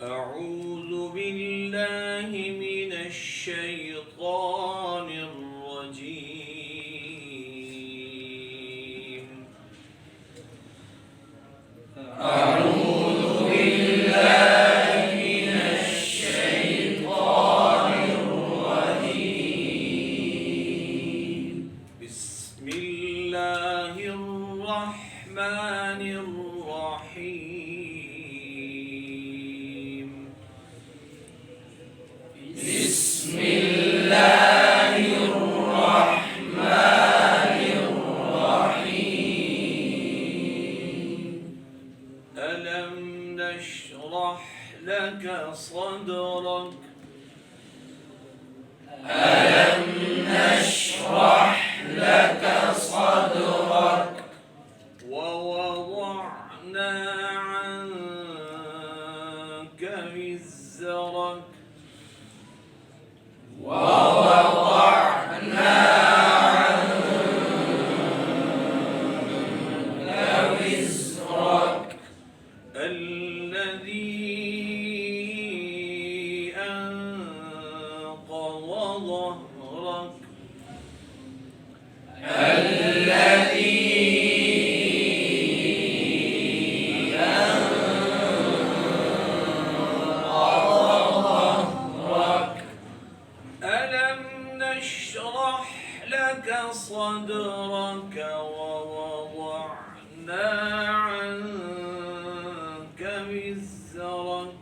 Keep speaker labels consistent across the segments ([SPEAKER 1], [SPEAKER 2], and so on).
[SPEAKER 1] أعوذ بالله من الشيطان الرجيم.
[SPEAKER 2] أعوذ بالله من الشيطان الرجيم.
[SPEAKER 1] بسم الله الرحمن الرحيم.
[SPEAKER 2] بسم الله الرحمن الرحيم.
[SPEAKER 1] ألم نشرح لك صدرك
[SPEAKER 2] ألم نشرح لك صدرك
[SPEAKER 1] ووضعنا عنك وزرك
[SPEAKER 2] ووضعنا عنك وزرك
[SPEAKER 1] الذي أنقض ظهرك
[SPEAKER 2] الذي أنقض ظهرك.
[SPEAKER 1] ألم نشرح لك صدرك ووضعنا عنك وزرك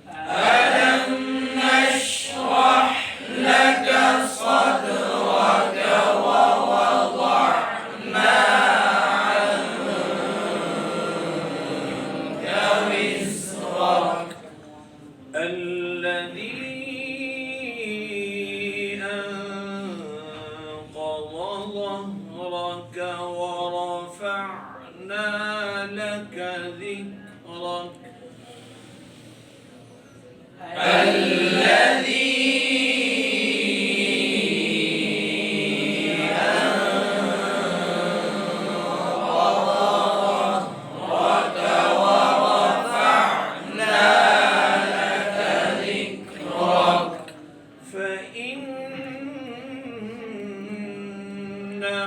[SPEAKER 2] ألم نشرح لك صدرك ووضعنا عنك وزرك
[SPEAKER 1] الذي أنقض ظهرك ورفعنا لك ذكرك
[SPEAKER 2] الذي أنقض ظهرك ورفعنا لك ذكرك.
[SPEAKER 1] فإن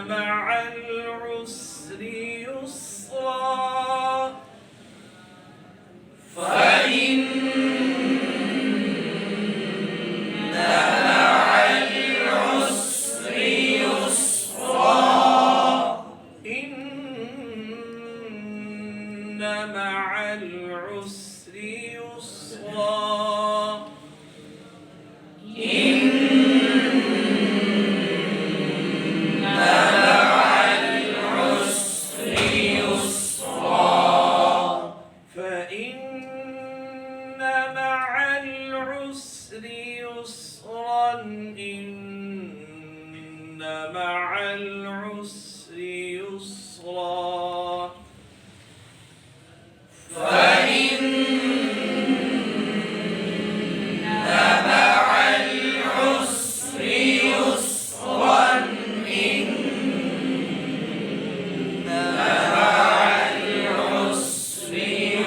[SPEAKER 1] مع العسر يسرا
[SPEAKER 2] فإن مع العسر يسرا
[SPEAKER 1] إن مع العسر يسرا
[SPEAKER 2] إن مع العسر يسرا
[SPEAKER 1] فإن مع العسر يسرا إن مع العسر يسرا
[SPEAKER 2] فإن مع العسر يسرا إن مع العسر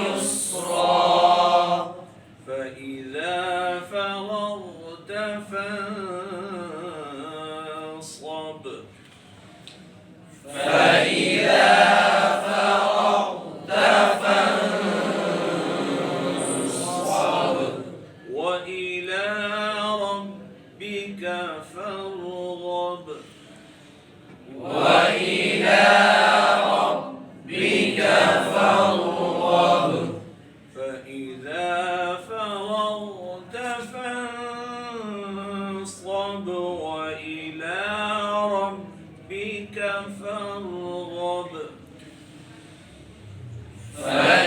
[SPEAKER 2] يسرا.
[SPEAKER 1] فإذا فرغت فانصب
[SPEAKER 2] فإذا فرغت فانصب
[SPEAKER 1] وإلى ربك فارغب
[SPEAKER 2] وإلى ربك فارغب.
[SPEAKER 1] فإذا فرغت فانصب وإلى ربك فارغب
[SPEAKER 2] فإذا